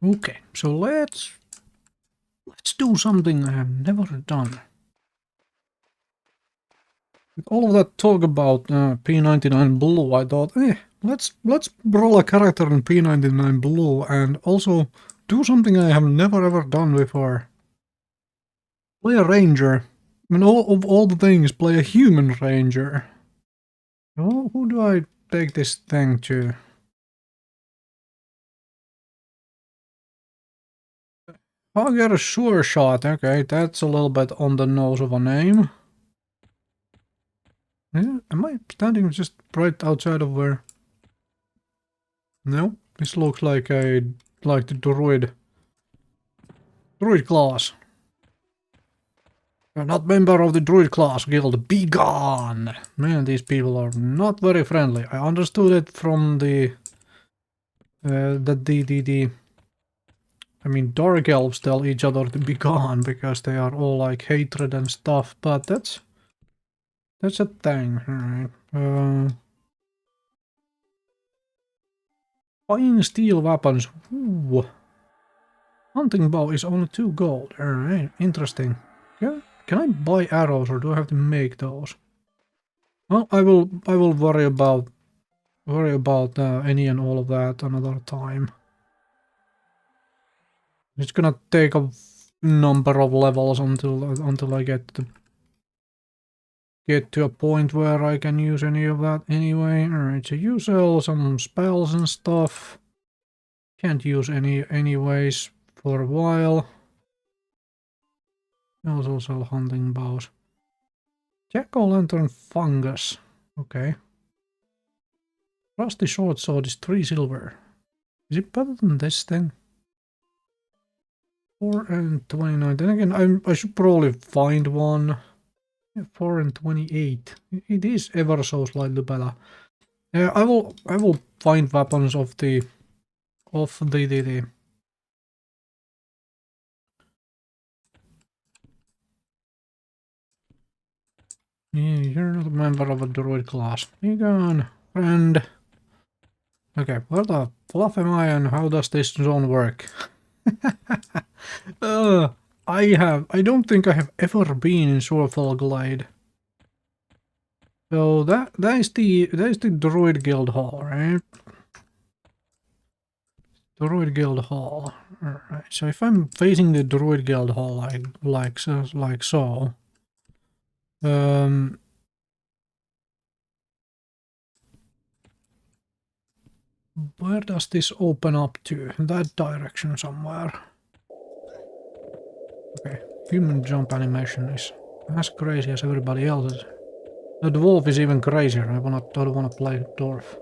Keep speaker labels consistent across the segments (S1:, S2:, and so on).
S1: Okay, so let's do something I have never done. With all of that talk about P99 Blue, I thought, let's roll a character in P99 Blue and also do something I have never ever done before. Play a ranger. I mean, of all the things, play a human ranger. Oh, who do I take this thing to? I'll get a sure shot. Okay, that's a little bit on the nose of a name. Yeah, am I standing just right outside of where? No, this looks like the druid class. You're not member of the druid class guild. Be gone! Man, these people are not very friendly. I understood it from the I mean, dark elves tell each other to be gone because they are all like hatred and stuff. But that's a thing, alright. Fine steel weapons. Ooh. Hunting bow is only 2 gold. Alright, interesting. Yeah. Can I buy arrows or do I have to make those? Well, I will worry about any and all of that another time. It's gonna take a number of levels until I get to a point where I can use any of that anyway. Alright, so you sell some spells and stuff. Can't use any anyways for a while. I also sell hunting bows. Jack-o'-lantern fungus. Okay. Rusty short sword is 3 silver. Is it better than this thing? 4 and 29. Then again, I should probably find one. 4 and 28. It is ever so slightly better. Yeah, I will find weapons of the Yeah, you're not a member of a druid class. Be gone, friend. Okay, where the fluff am I and how does this zone work? I don't think I have ever been in Surefall Glade. So that is the Druid Guild Hall, right? Druid Guild Hall. Alright, so if I'm facing the Druid Guild Hall like so. Where does this open up to? That direction somewhere. Okay, human jump animation is as crazy as everybody else's. The dwarf is even crazier. I don't wanna play dwarf.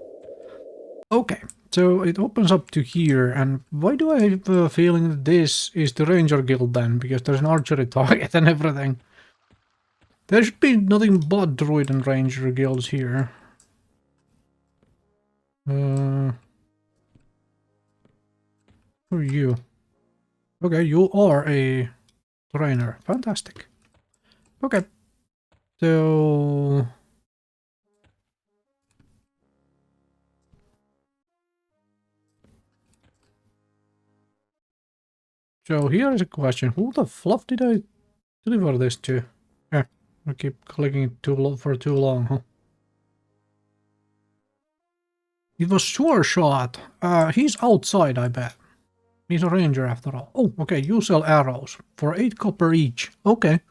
S1: Okay, so it opens up to here, and why do I have a feeling that this is the Ranger Guild then? Because there's an archery target and everything. There should be nothing but Druid and Ranger guilds here. Who are you? Okay, you are a trainer. Fantastic. Okay. So here is a question. Who the fluff did I deliver this to? Yeah, I keep clicking it for too long, huh? It was Sure Shot. He's outside, I bet. He's a ranger after all. Oh, okay, you sell arrows for 8 copper each. Okay.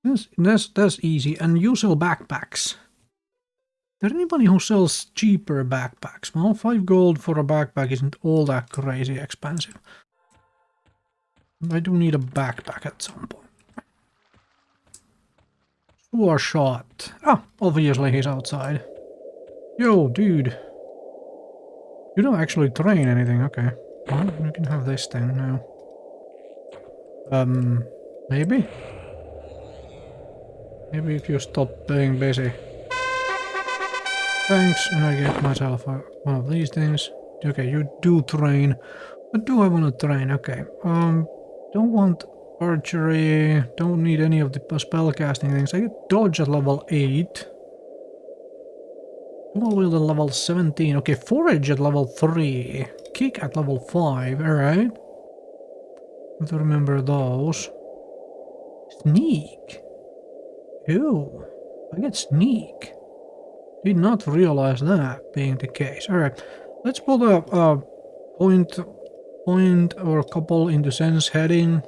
S1: That's easy. And you sell backpacks. Is there anybody who sells cheaper backpacks? Well, 5 gold for a backpack isn't all that crazy expensive. I do need a backpack at some point. Sure Shot. Ah, obviously he's outside. Yo, dude. You don't actually train anything, okay. Well, you can have this thing now. Maybe? Maybe if you stop being busy. Thanks, and I get myself one of these things. Okay, you do train. What do I want to train? Okay, don't want archery, don't need any of the spellcasting things. I get dodge at level 8. Dual wield at level 17. Okay, forage at level 3. Kick at level 5. Alright. Have to remember those. Sneak. Ew. I get sneak. Did not realize that being the case. Alright. Let's put a point or a couple into sense heading.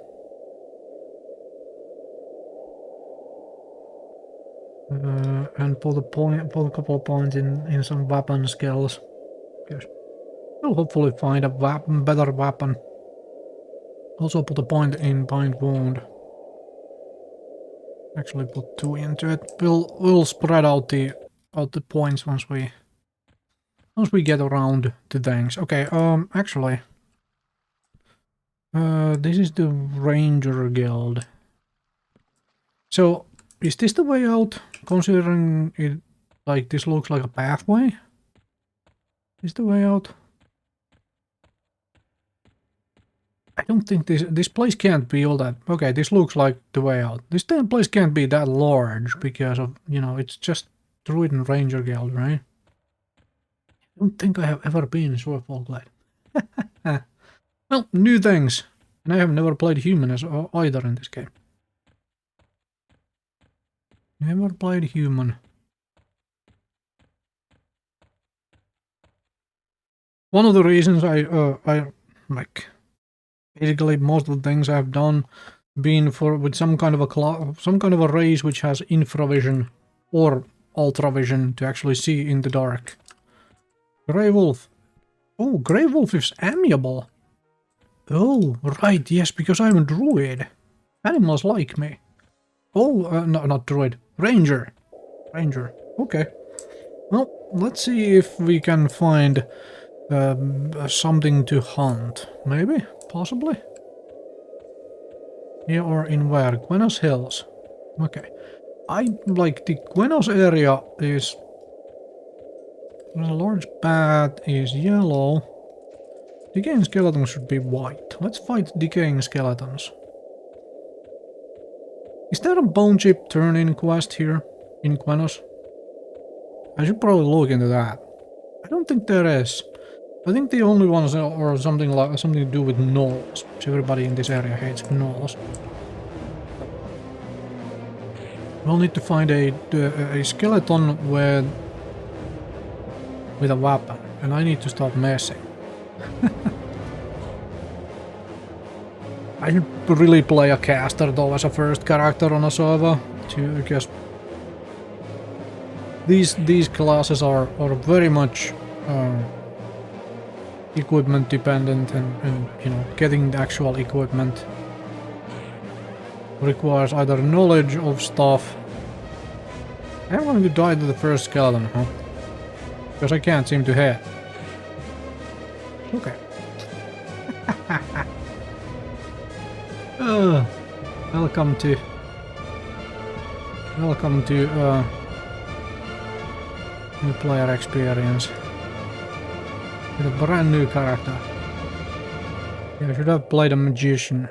S1: And put a couple of points in some weapon skills. Because we'll hopefully find a better weapon. Also put a point in bind wound. Actually put 2 into it. We'll spread out the points once we get around to things. Okay, actually. This is the Ranger Guild. So, is this the way out? Considering it, like, this looks like a pathway? Is the way out? I don't think this place can't be all that... Okay, this looks like the way out. This damn place can't be that large because of, you know, it's just Druid and Ranger Guild, right? I don't think I have ever been in Swordfall Glade. Well, new things. And I have never played human as either in this game. Never played human. One of the reasons I like... Basically, most of the things I've done been with some kind of a race which has infravision or ultravision to actually see in the dark. Grey Wolf. Oh, Grey Wolf is amiable. Oh, right, yes, because I'm a druid. Animals like me. Oh, no, not druid. Ranger. Ranger. Okay. Well, let's see if we can find something to hunt. Maybe? Possibly? Here or in where? Gwenos Hills. Okay. I like the Gwenos area is... The large bat is yellow. Decaying skeletons should be white. Let's fight decaying skeletons. Is there a bone chip turn-in quest here in Gwenos? I should probably look into that. I don't think there is. I think the only ones are something to do with gnolls. Everybody in this area hates gnolls. We'll need to find a skeleton with a weapon, and I need to stop messing. I should really play a caster though as a first character on a server, because these classes are very much equipment dependent, and you know, getting the actual equipment requires either knowledge of stuff. I'm going to die to the first skeleton, huh? Because I can't seem to hit. Okay. Welcome to new player experience with a brand new character. Yeah, I should have played a magician.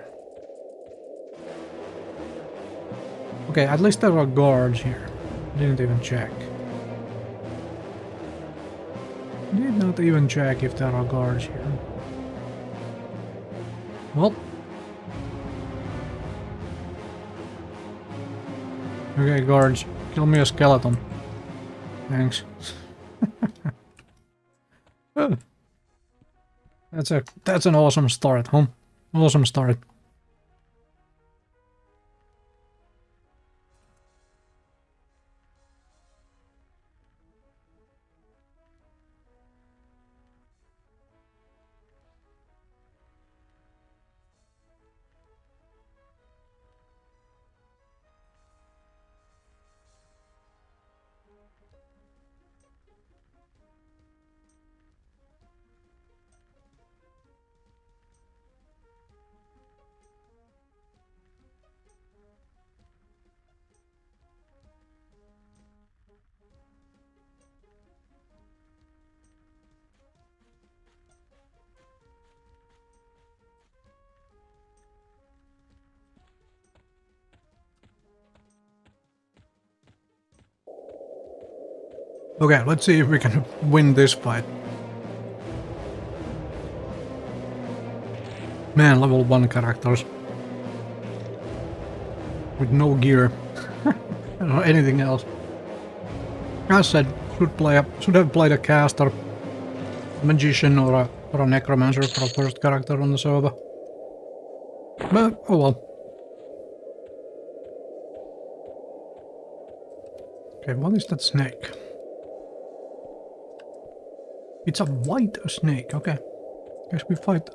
S1: Okay, at least there are guards here. Didn't even check. Did not even check if there are guards here. Well. Okay, guards. Kill me a skeleton. Thanks. That's an awesome start, huh? Awesome start. Okay, let's see if we can win this fight. Man, level 1 characters. With no gear. Or anything else. As said, should have played a caster, magician, or a necromancer for a first character on the server. But, oh well. Okay, what is that snake? It's a white snake, okay. Guess we fight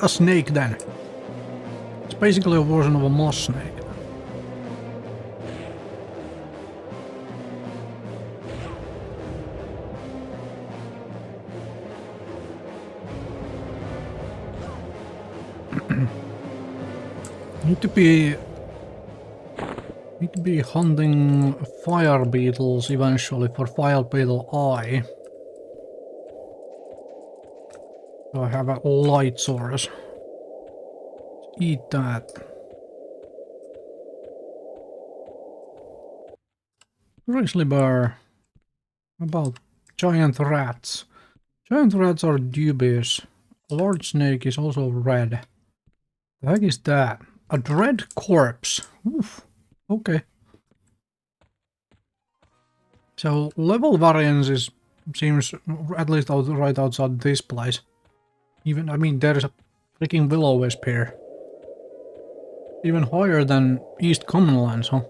S1: a snake then. It's basically a version of a moss snake. Need to be hunting fire beetles eventually for fire beetle eye. So I have a light source. Eat that. Grizzly bear. About giant rats. Giant rats are dubious. A large snake is also red. The heck is that? A dread corpse. Oof. Okay. So level variance seems at least right outside this place. Even, I mean, there's a freaking will-o-wisp here. Even higher than East Commonlands, huh?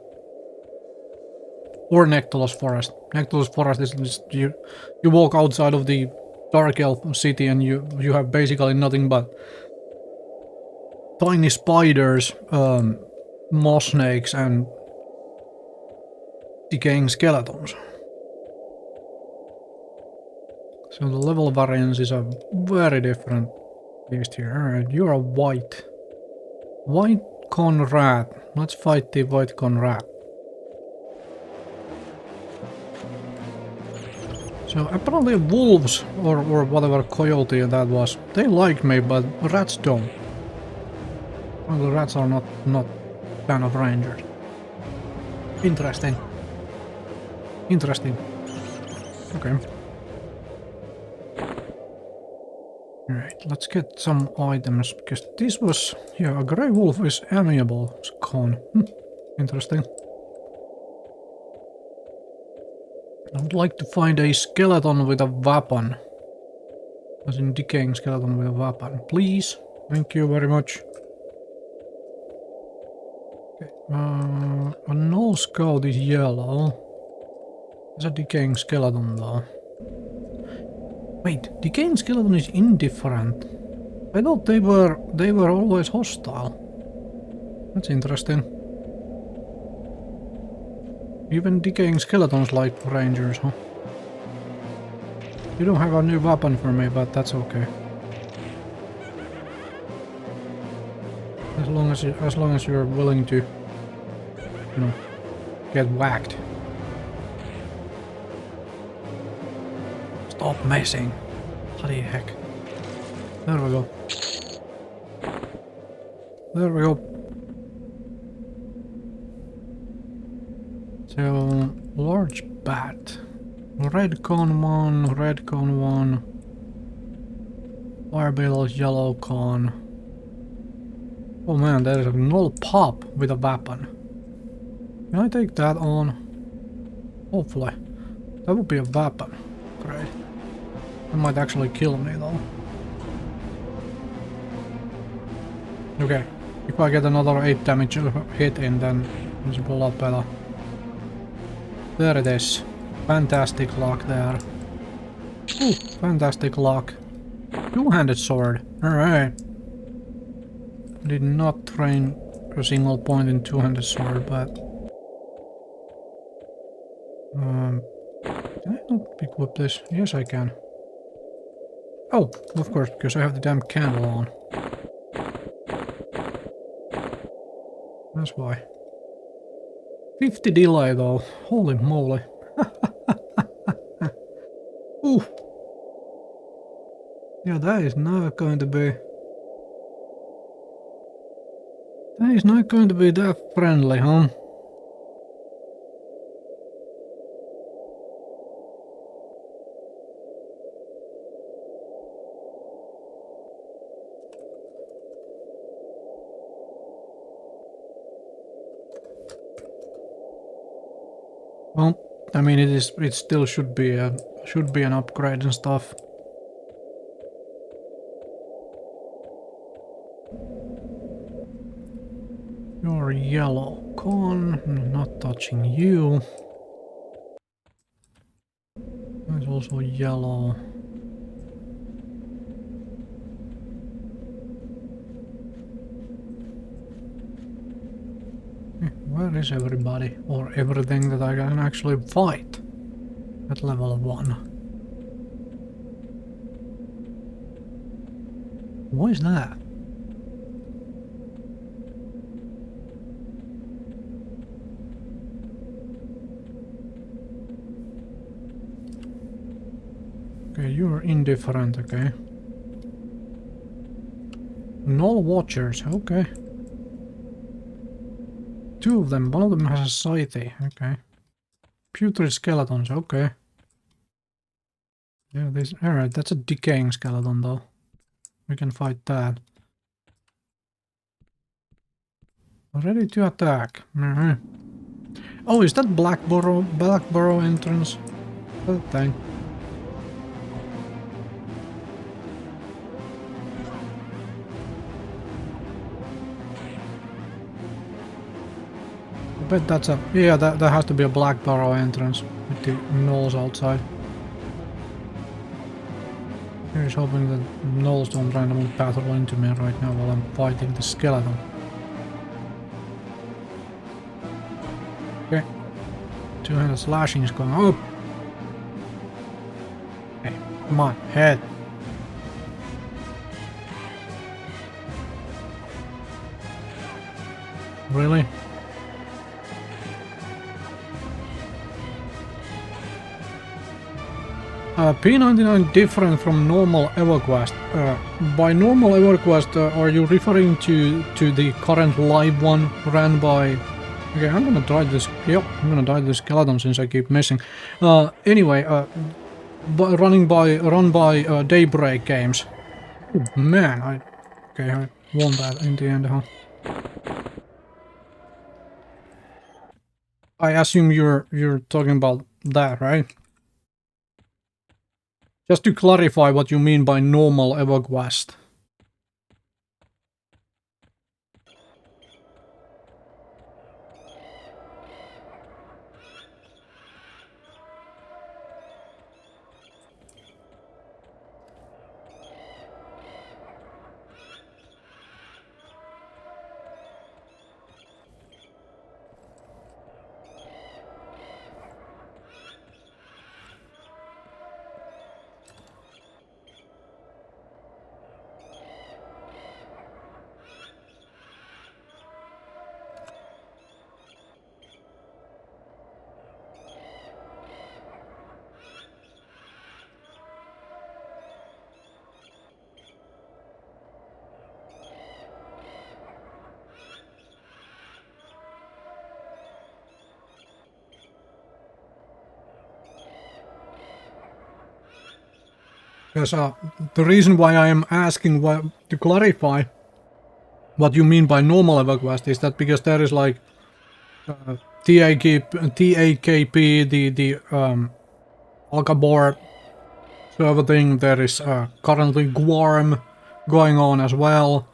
S1: Or Nectalos Forest. Nectalos Forest is just, you walk outside of the Dark Elf city and you have basically nothing but tiny spiders, moss snakes, and decaying skeletons. So the level variance is a very different beast here. Alright, you're a white Conrad. Let's fight the white Conrad. So apparently wolves, or whatever coyote that was, they like me, but rats don't. Well, the rats are not fan of rangers. Interesting. Interesting. Okay. Alright, let's get some items, because this was... yeah, a grey wolf is amiable. It's con. Interesting. I would like to find a skeleton with a weapon. As in decaying skeleton with a weapon. Please. Thank you very much. Okay. A null scout is yellow. It's a decaying skeleton though. Wait, decaying skeleton is indifferent. I thought they were always hostile. That's interesting. Even decaying skeletons like rangers, huh? You don't have a new weapon for me, but that's okay. As long as you're willing to, you know, get whacked. Stop messing. Bloody heck. There we go. There we go. So, large bat. Red cone 1, red cone 1. Fire beetle, yellow cone. Oh man, there's a null pop with a weapon. Can I take that on? Hopefully. That would be a weapon. Great. It might actually kill me though. Okay. If I get another 8 damage hit in, then it's a lot better. There it is. Fantastic luck there. Ooh, fantastic luck. Two-handed sword. Alright. Did not train a single point in two-handed sword, but... can I not equip this? Yes, I can. Oh, of course, because I have the damn candle on. That's why. 50 delay though. Holy moly. Ooh. Yeah, that is not going to be... that is not going to be that friendly, huh? I mean, it still should be an upgrade and stuff. You're yellow. Con, not touching you. There's also yellow. Where is everybody? Or everything that I can actually fight at level 1? What is that? Okay, you're indifferent, okay. Null Watchers, okay. 2 of them, one of them has a scythe, okay. Putrid Skeletons, okay. Yeah, this, alright, that's a decaying skeleton though. We can fight that. Ready to attack. Oh, is that Black Burrow entrance? That thing. I bet that's a... Yeah, that has to be a Black Burrow entrance with the gnolls outside. Here's hoping that gnolls don't randomly patrol into me right now while I'm fighting the skeleton. Okay. 200 slashing is going up. Hey, come on, head. Really? P99 different from normal EverQuest. By normal EverQuest, are you referring to the current live one ran by... Okay, I'm gonna try this. Yep, I'm gonna try this skeleton since I keep missing. Anyway, run by Daybreak Games. Oh, man, I won that in the end, huh? I assume you're talking about that, right? Just to clarify what you mean by normal EverQuest. Because the reason why I am asking to clarify what you mean by normal EverQuest is that because there is like TAKP, the Alcabor server thing, there is currently Gwarm going on as well,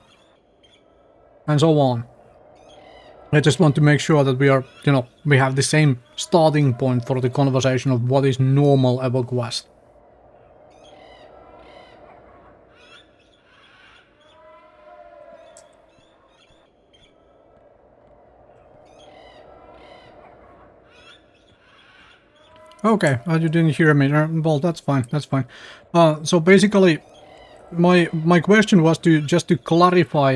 S1: and so on. I just want to make sure that we are, you know, we have the same starting point for the conversation of what is normal EverQuest. Okay, you didn't hear me. Well, that's fine. That's fine. So basically, my question was just to clarify.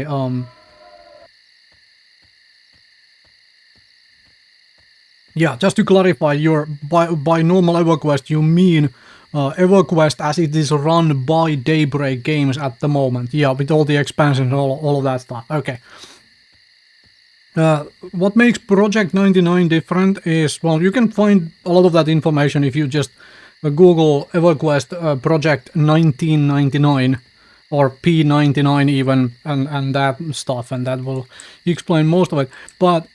S1: Yeah, just to clarify, by normal EverQuest you mean EverQuest as it is run by Daybreak Games at the moment. Yeah, with all the expansions and all of that stuff. Okay. What makes Project 99 different is, well, you can find a lot of that information if you just Google EverQuest Project 1999 or P99 even, and that stuff, and that will explain most of it. But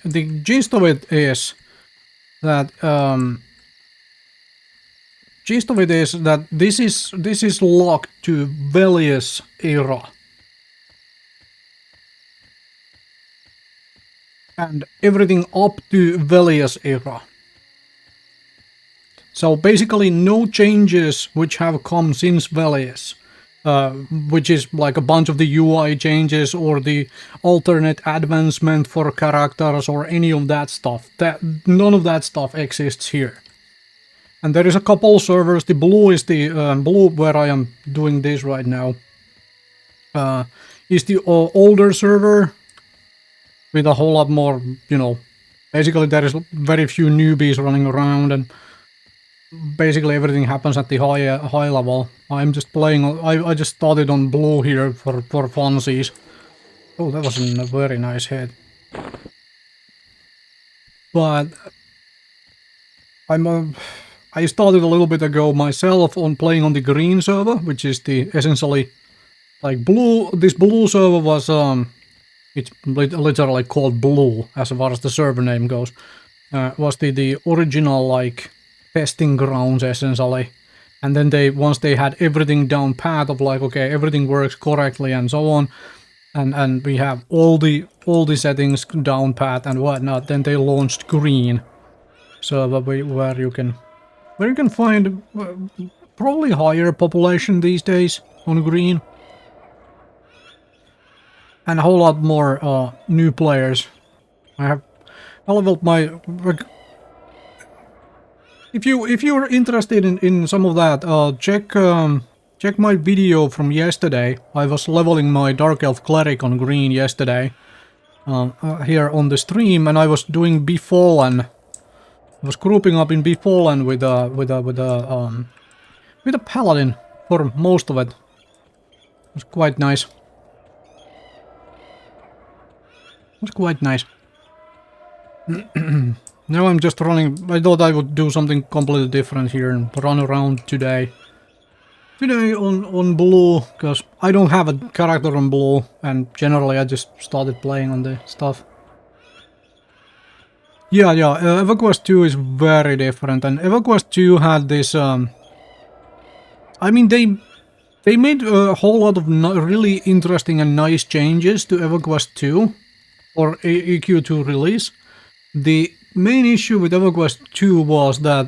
S1: the gist of it is that gist of it is that this is locked to Velious era. And everything up to Velious era. So basically no changes which have come since Velious. Which is like a bunch of the UI changes or the alternate advancement for characters or any of that stuff. None of that stuff exists here. And there is a couple servers. The blue is the blue where I am doing this right now. Is the older server with a whole lot more, you know. Basically, there is very few newbies running around, and basically everything happens at the high level. I'm just playing. I just started on blue here for funsies. Oh, that was a very nice hit. But I started a little bit ago myself on playing on the green server, which is the essentially like blue. This blue server was it's literally called blue as far as the server name goes. Was the original like testing grounds essentially, and then once they had everything down pat of like okay everything works correctly and so on, and we have all the settings down pat and whatnot, then they launched green, so where you can find probably higher population these days on green, and a whole lot more new players. I leveled my. If you're interested in some of that, check my video from yesterday. I was leveling my Dark Elf Cleric on green yesterday, here on the stream, and I was doing Befallen. I was grouping up in Befallen with a Paladin for most of it. It was quite nice. It was quite nice. Now I'm just running. I thought I would do something completely different here and run around today. Today on blue, because I don't have a character on blue, and generally I just started playing on the stuff. Yeah, EverQuest 2 is very different, and EverQuest 2 had this, I mean, they made a whole lot of really interesting and nice changes to EverQuest 2, or EQ2 release. The main issue with EverQuest 2 was that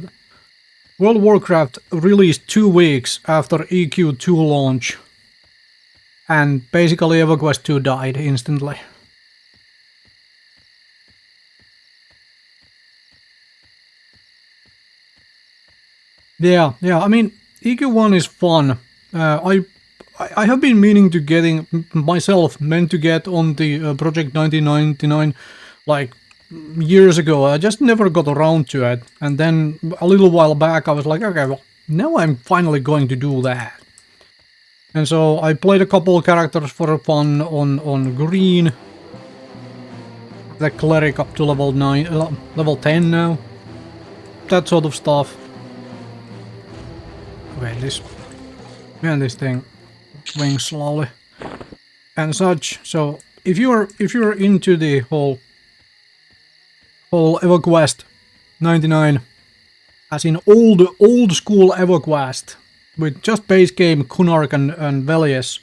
S1: World of Warcraft released 2 weeks after EQ2 launch, and basically EverQuest 2 died instantly. Yeah, I mean, EQ1 is fun. I have been meaning to meant to get on the Project 1999 like years ago. I just never got around to it. And then a little while back I was like, okay, well, now I'm finally going to do that. And so I played a couple of characters for fun on green. The cleric up to level 10 now. That sort of stuff. Okay, this thing swings slowly and such. So if you're into the whole EverQuest 99, as in old school EverQuest with just base game Kunark and Velious,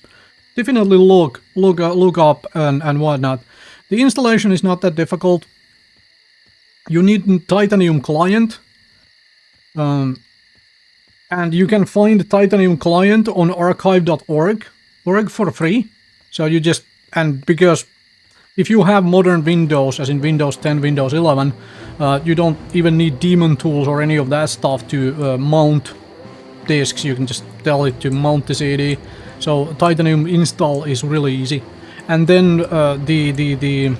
S1: definitely look up and whatnot. The installation is not that difficult. You need Titanium client. And you can find Titanium client on archive.org for free. So you just, and because if you have modern Windows, as in Windows 10, Windows 11, you don't even need daemon tools or any of that stuff to mount disks. You can just tell it to mount the CD. So Titanium install is really easy. And then the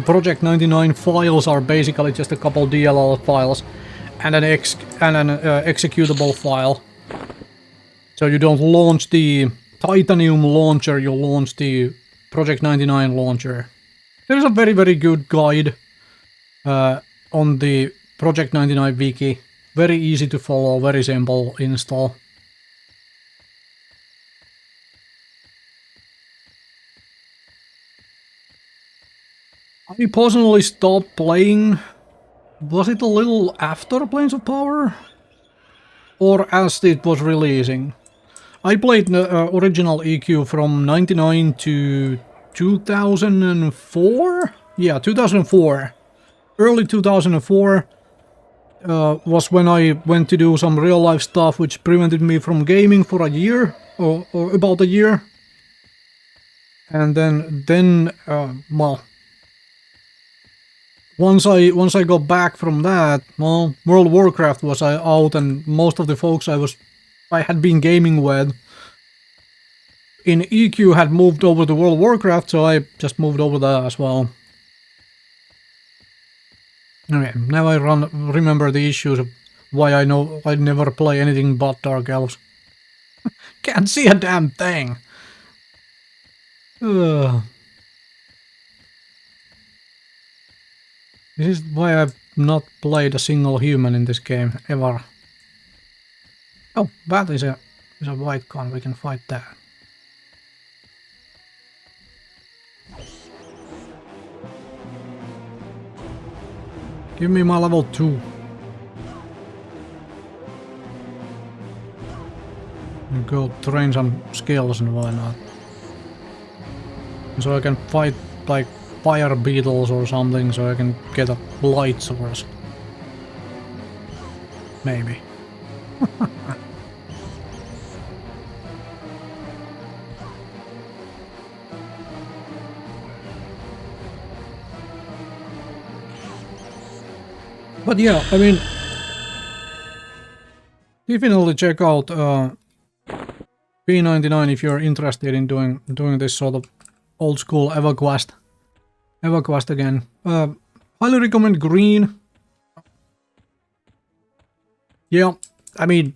S1: Project 99 files are basically just a couple DLL files and an executable file. So you don't launch the Titanium launcher, you launch the Project 99 launcher. There is a very, very good guide on the Project 99 wiki. Very easy to follow, very simple install. I personally stopped playing Was it a little after Planes of Power? Or as it was releasing? I played the original EQ from 99 to 2004? Yeah, 2004. Early 2004 was when I went to do some real life stuff which prevented me from gaming for a year, or about a year. And then well, once I got back from that, well, World of Warcraft was out, and most of the folks I had been gaming with in EQ had moved over to World of Warcraft, so I just moved over there as well. Okay, now I remember the issues of why I know I never play anything but Dark Elves. Can't see a damn thing! Ugh. This is why I've not played a single human in this game, ever. Oh, that is a white con, we can fight that. Give me my level 2. And go train some skills and why not. So I can fight like fire beetles or something, so I can get a light source. Maybe. But yeah, I mean, definitely check out P99 if you're interested in doing this sort of old school EverQuest again. Highly recommend green. Yeah, I mean,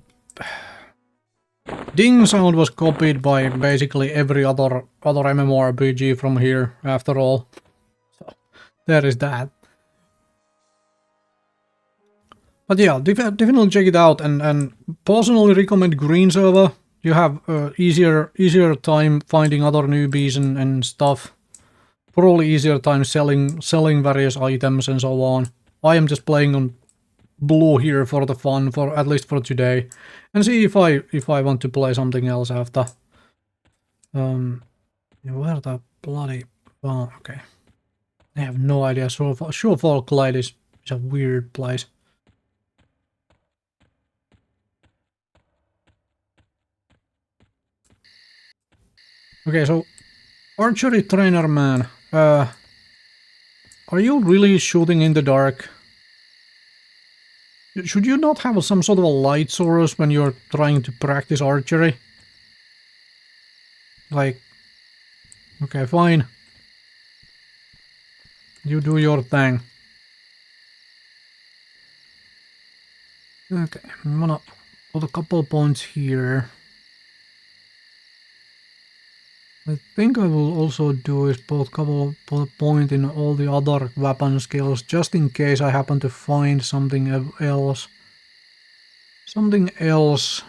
S1: Ding sound was copied by basically every other MMORPG from here, after all. So there is that. But yeah, definitely check it out, and personally recommend green server. You have easier time finding other newbies and stuff. Probably easier time selling various items and so on. I am just playing on blue here for the fun, for at least for today, and see if I want to play something else after. Where the bloody... Oh, okay. I have no idea. Surefall Glide is a weird place. Okay, so archery trainer man, are you really shooting in the dark? Should you not have some sort of a light source when you're trying to practice archery? Like, okay, fine. You do your thing. Okay, I'm gonna put a couple points here. I think I will also do is put a point in all the other weapon skills, just in case I happen to find something else. Something else.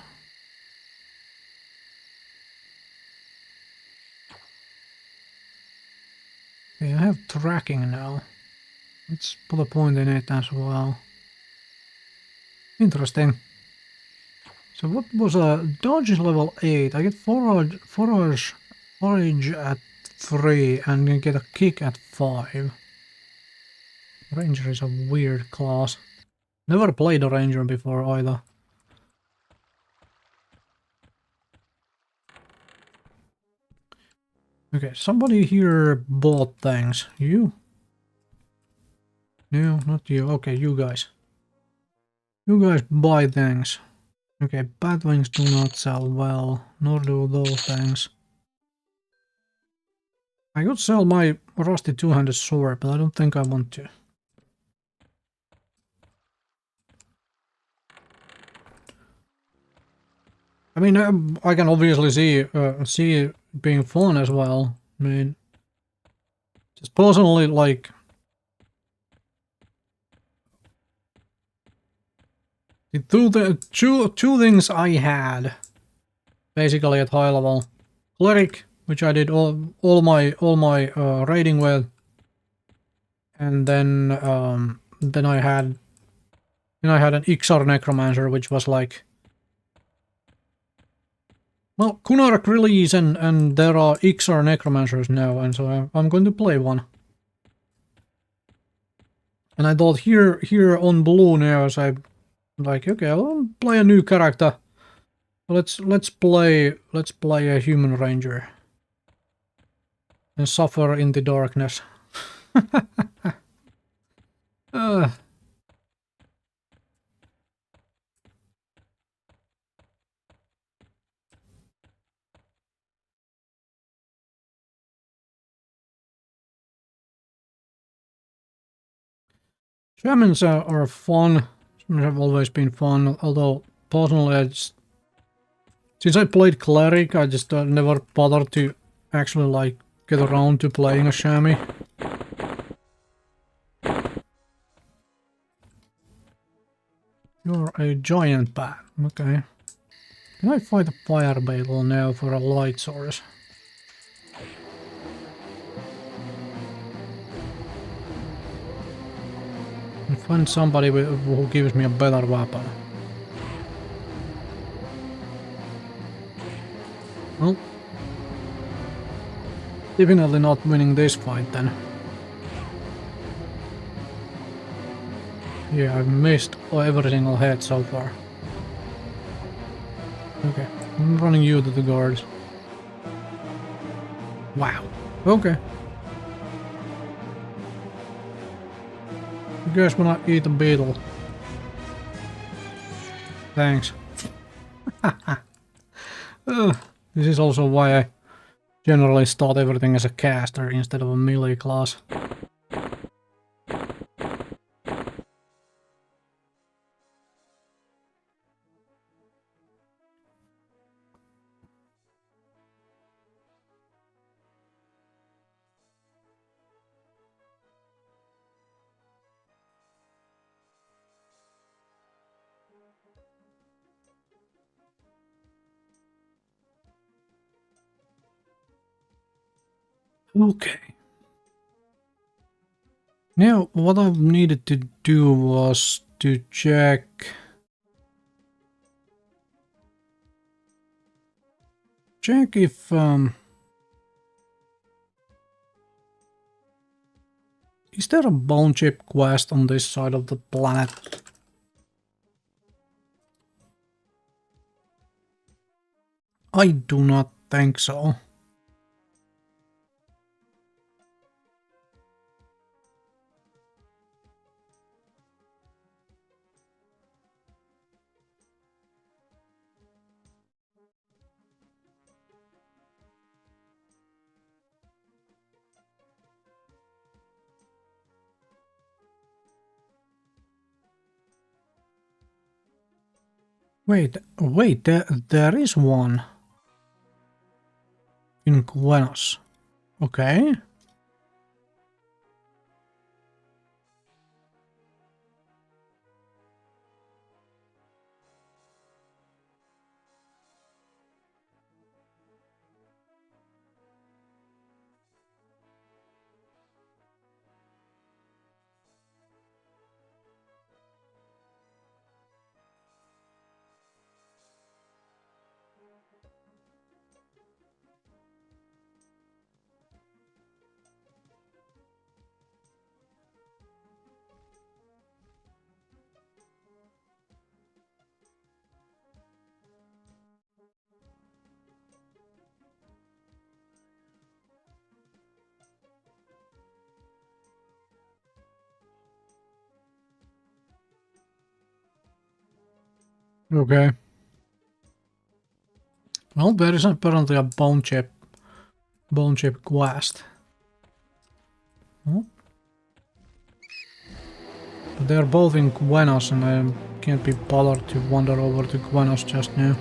S1: Okay, I have tracking now. Let's put a point in it as well. Interesting. So what was dodge is level 8. I get forage at 3 and get a kick at 5. Ranger is a weird class. Never played a ranger before either. Okay, somebody here bought things. You? No, not you. Okay, you guys. You guys buy things. Okay, bat wings do not sell well, nor do those things. I could sell my rusty two-handed sword, but I don't think I want to. I mean, I can obviously see it being fun as well. I mean, just personally, like, the two things I had basically at high level: cleric, which I did all my raiding with, and then I had And I had an XR Necromancer, which was like... Well, Kunark release and there are XR Necromancers now, and so I'm going to play one. And I thought here on Blue now, as I'm like, okay, I'll play a new character. Let's play a human ranger. And suffer in the darkness. Shamans are fun. Shamans have always been fun, although personally since I played Cleric, I just never bothered to actually like get around to playing a chamois. You're a giant bat, okay. Can I fight a fire beetle now for a light source? And find somebody who gives me a better weapon. Well, definitely not winning this fight then. Yeah, I've missed every single hit so far. Okay, I'm running you to the guards. Wow, okay. You guys wanna eat a beetle? Thanks. This is also why I generally start everything as a caster instead of a melee class. Okay. Now, what I needed to do was to check... if, is there a bone chip quest on this side of the planet? I do not think so. Wait, there is one. In Buenos. Okay. Okay. Well, there is apparently a bone chip quest. Oh. But they're both in Buenos and I can't be bothered to wander over to Buenos just now.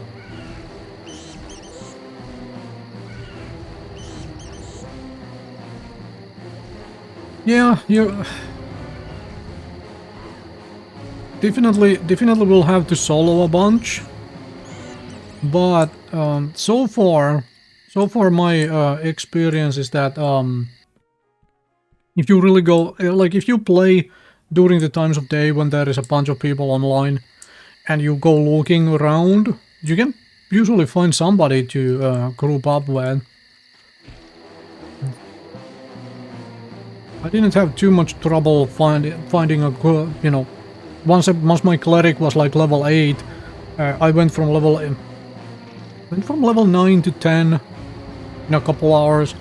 S1: Yeah, you definitely will have to solo a bunch. But so far my experience is that if you really go, like if you play during the times of day when there is a bunch of people online and you go looking around, you can usually find somebody to group up with. I didn't have too much trouble finding a good, you know, once my cleric was like level 8, I went from level 9 to 10 in a couple hours.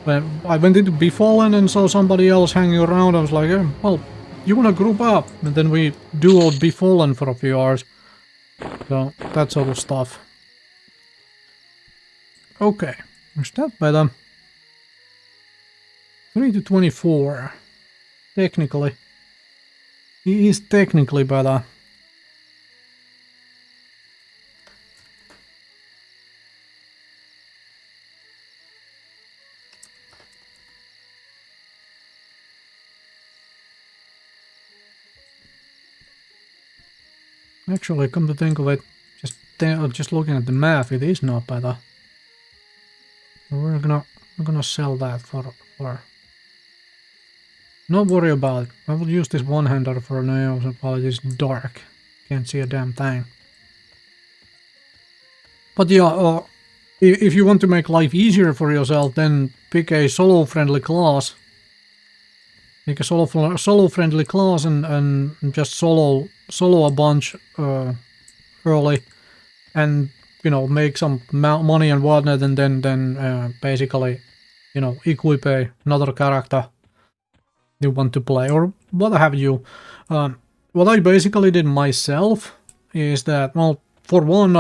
S1: When I went into Befallen and saw somebody else hanging around, I was like, well, you wanna group up? And then we duoed Befallen for a few hours. So, that sort of stuff. Okay, is that better? 3 to 24. Technically. He is technically better. Actually, come to think of it, just looking at the math, it is not better. We're gonna sell that for. Not worry about it. I will use this one-hander for now while it is dark. Can't see a damn thing. But yeah, if you want to make life easier for yourself, then pick a solo-friendly class. Pick a solo-friendly class and just solo a bunch early, and you know, make some money and whatnot, and then basically, you know, equip another character you want to play or what have you. What I basically did myself is that, well, for one,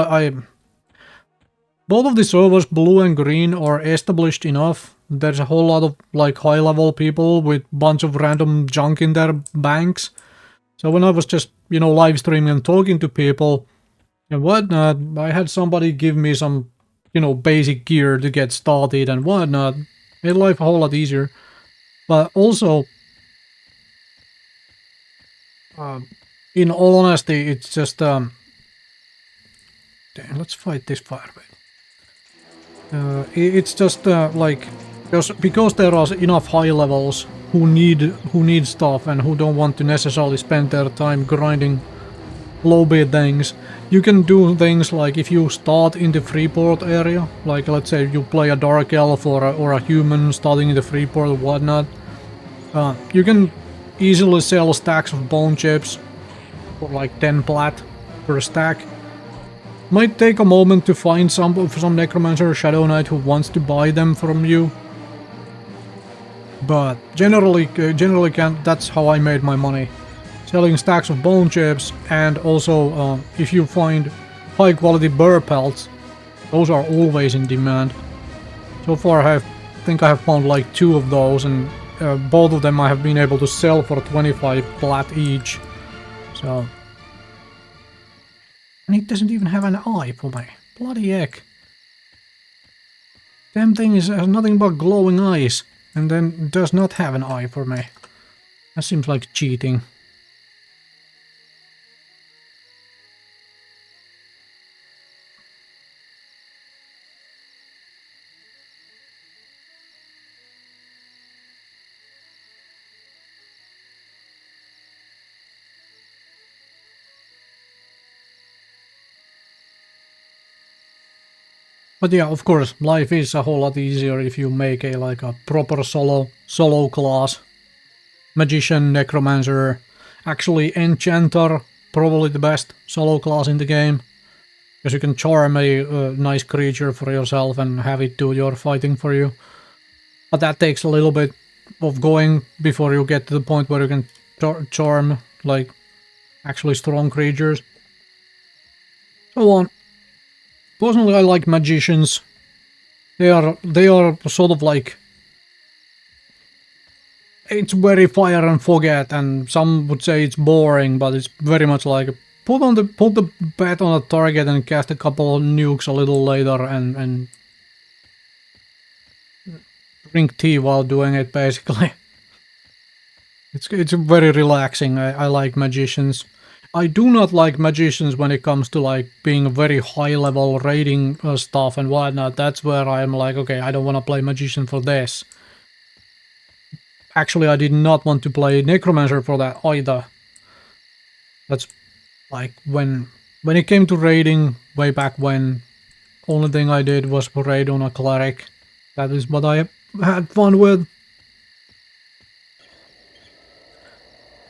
S1: both of the servers, blue and green, are established enough. There's a whole lot of like high-level people with bunch of random junk in their banks. So when I was just, you know, live streaming and talking to people and whatnot, I had somebody give me some, you know, basic gear to get started and whatnot. Made life a whole lot easier. But also, in all honesty, it's just damn, let's fight this firebait. It's just like because there are enough high levels who need stuff and who don't want to necessarily spend their time grinding low bit things. You can do things like if you start in the Freeport area, like let's say you play a Dark Elf or a human starting in the Freeport or whatnot, you can easily sell stacks of bone chips for like 10 plat per stack. Might take a moment to find some necromancer or shadow knight who wants to buy them from you, but generally that's how I made my money, selling stacks of bone chips. And also if you find high quality burr pelts, those are always in demand. So far I think I have found like 2 of those, and both of them I have been able to sell for 25 plat each. So, and it doesn't even have an eye for me. Bloody heck. Damn thing has nothing but glowing eyes, and then does not have an eye for me. That seems like cheating. But yeah, of course, life is a whole lot easier if you make a proper solo class. Magician, Necromancer, actually Enchanter, probably the best solo class in the game. Because you can charm a nice creature for yourself and have it do your fighting for you. But that takes a little bit of going before you get to the point where you can charm like actually strong creatures. So on. Personally, I like magicians. They are sort of like, it's very fire and forget, and some would say it's boring, but it's very much like put the bat on a target and cast a couple of nukes a little later and drink tea while doing it, basically. It's very relaxing. I like magicians. I do not like magicians when it comes to like being very high level raiding stuff and whatnot. That's where I'm like, okay, I don't want to play magician for this. Actually, I did not want to play Necromancer for that either. That's like when it came to raiding way back when, only thing I did was raid on a cleric. That is what I had fun with.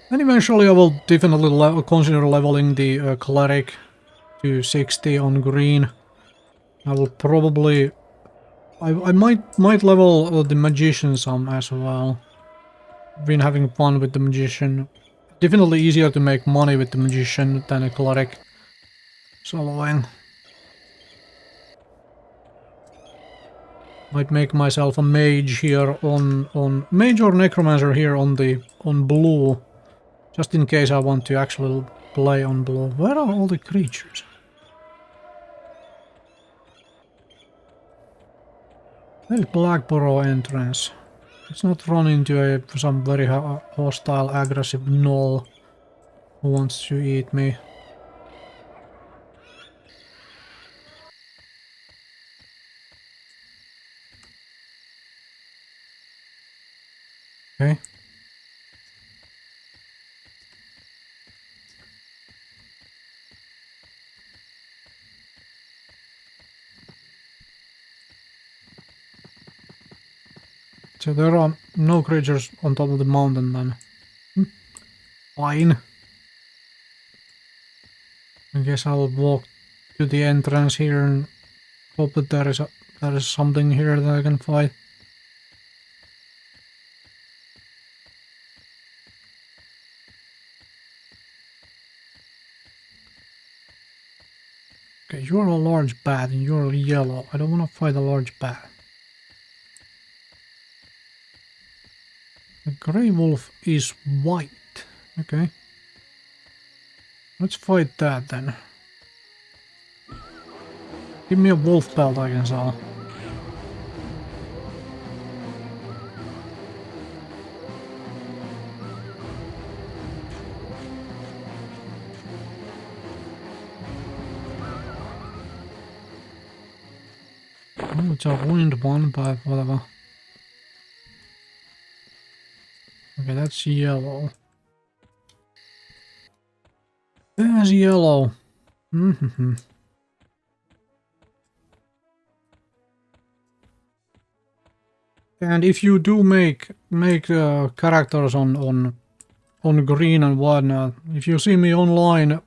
S1: And eventually I will definitely consider leveling the cleric to 60 on green. I will probably... I might level the magician some as well. Been having fun with the magician. Definitely easier to make money with the magician than a cleric soloing. Might make myself a mage here on mage or necromancer here on blue, just in case I want to actually play on blue. Where are all the creatures? There's Black Burrow entrance. Let's not run into some very hostile, aggressive gnoll who wants to eat me. Okay. So there are no creatures on top of the mountain then. Fine. I guess I'll walk to the entrance here and hope that there is something here that I can fight. Okay, you're a large bat and you're yellow. I don't want to fight a large bat. The grey wolf is white. Okay. Let's fight that then. Give me a wolf belt I can sell. Oh, it's a ruined one, but whatever. Okay, that's yellow. There's yellow. Mm-hmm. And if you do make characters on green and whatnot, if you see me online,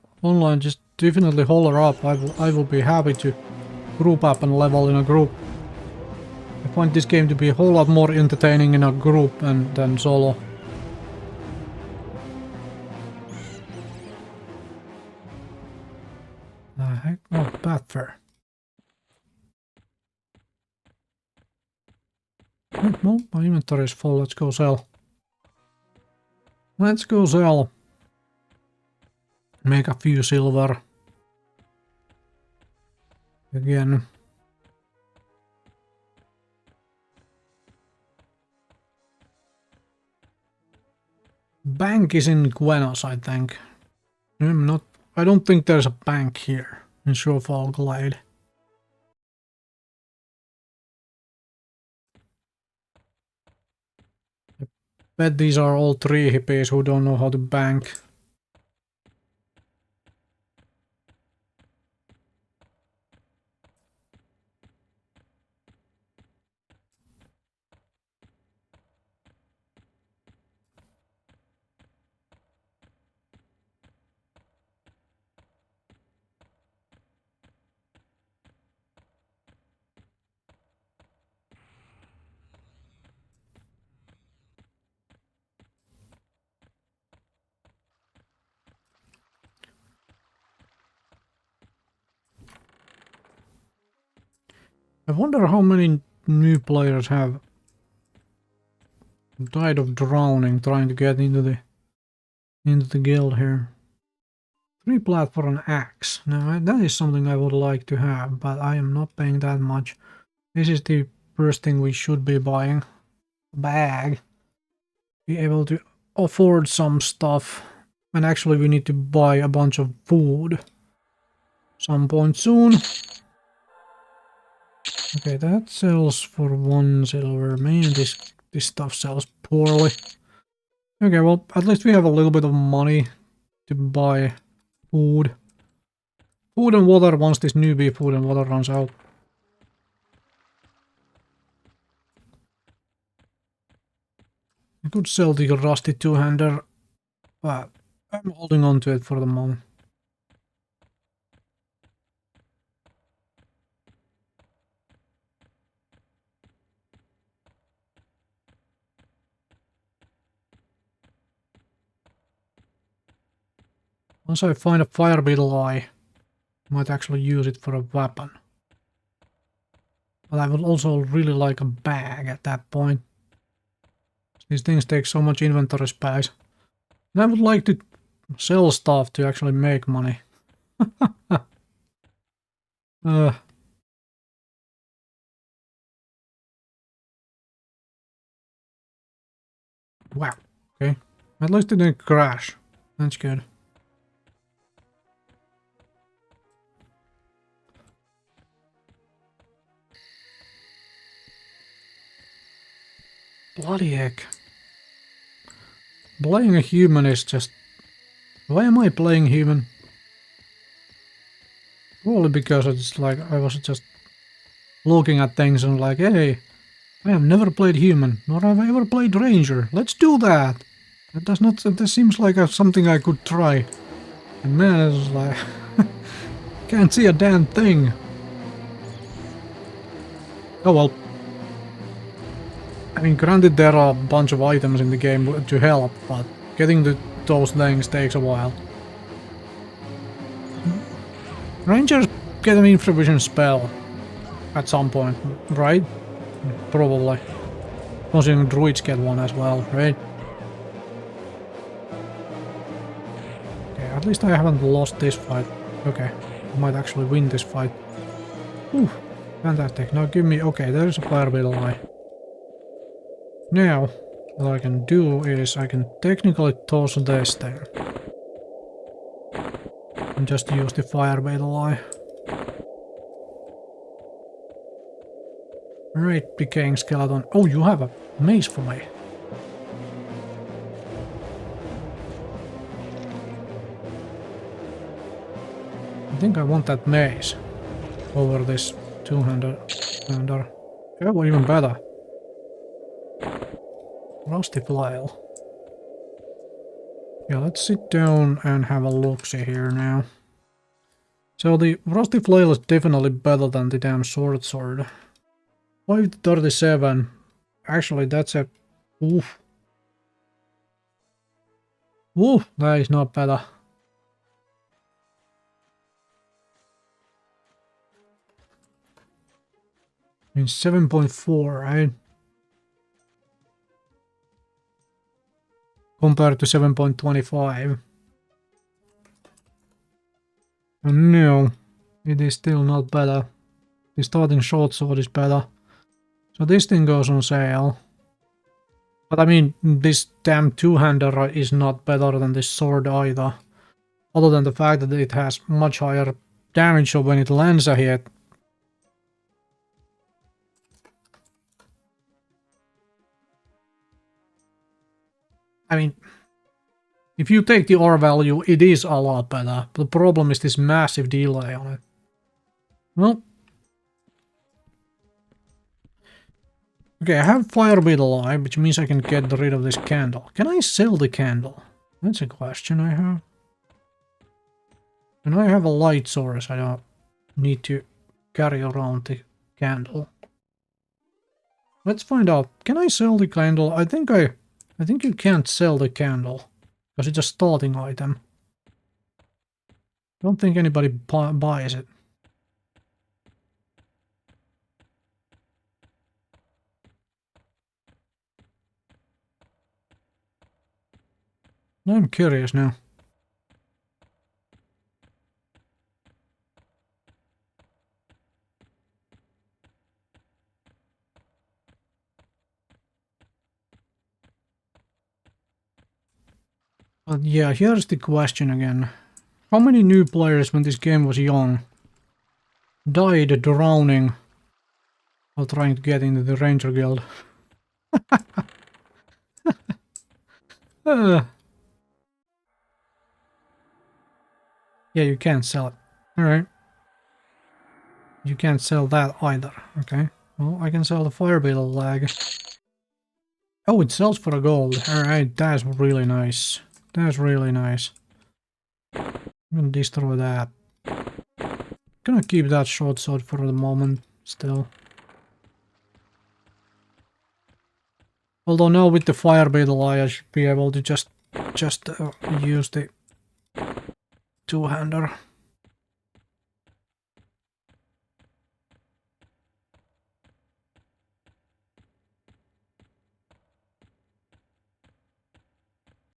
S1: just definitely holler up. I will be happy to group up and level in a group. I find this game to be a whole lot more entertaining in a group than solo. The heck? Oh, bat fur. Well, my inventory is full. Let's go sell. Let's go sell. Make a few silver. Again. Bank is in Guenos, I think. I don't think there's a bank here in Surefall Glade. I bet these are all tree hippies who don't know how to bank. I wonder how many new players have died of drowning trying to get into the guild here. 3 plat for an axe. Now that is something I would like to have, but I am not paying that much. This is the first thing we should be buying. A bag. Be able to afford some stuff. And actually we need to buy a bunch of food. Some point soon. Okay, that sells for 1 silver. Man, this This stuff sells poorly. Okay, well, at least we have a little bit of money to buy food. Food and water once this newbie food and water runs out. I could sell the rusty two-hander, but I'm holding on to it for the moment. Once I find a fire beetle eye, I might actually use it for a weapon. But I would also really like a bag at that point. These things take so much inventory space. And I would like to sell stuff to actually make money. Wow, okay. At least it didn't crash. That's good. Bloody heck. Playing a human is just... Why am I playing human? Probably because it's like I was just looking at things and like, hey, I have never played human, nor have I ever played ranger. Let's do that. That does not. That seems like something I could try. And man, it's like can't see a damn thing. Oh well. I mean, granted, there are a bunch of items in the game to help, but getting to those things takes a while. Rangers get an infravision spell at some point, right? Probably. Considering druids get one as well, right? Okay, at least I haven't lost this fight. Okay, I might actually win this fight. Ooh, fantastic. Now give me... Okay, there's a fire beetle eye. Now, what I can do is I can technically toss this thing. And just use the fire beetle eye. Right, decaying skeleton. Oh, you have a mace for me. I think I want that mace over this two-hander. Yeah, well, even better. Rusty flail. Yeah, let's sit down and have a look-see here now. So the rusty flail is definitely better than the damn sword. 537. Actually, that's a... Oof. Oof, that is not better. I mean, 7.4, right? Compared to 7.25. And no, it is still not better. The starting short sword is better. So this thing goes on sale. But I mean, this damn two-hander is not better than this sword either. Other than the fact that it has much higher damage when it lands a hit. I mean, if you take the R value, it is a lot better. But the problem is this massive delay on it. Well. Okay, I have fire beetle eye, which means I can get rid of this candle. Can I sell the candle? That's a question I have. And I have a light source, I don't need to carry around the candle. Let's find out. Can I sell the candle? I think you can't sell the candle. Because it's a starting item. Don't think anybody buys it. I'm curious now. But yeah, here's the question again. How many new players when this game was young died drowning while trying to get into the Ranger Guild? Yeah, you can't sell it. Alright. You can't sell that either. Okay. Well, I can sell the fire beetle lag. Oh, it sells for a gold. Alright, that's really nice. That's really nice. I'm gonna destroy that. Gonna keep that short sword for the moment, still. Although now with the fire beetle eye, I should be able to just use the two-hander.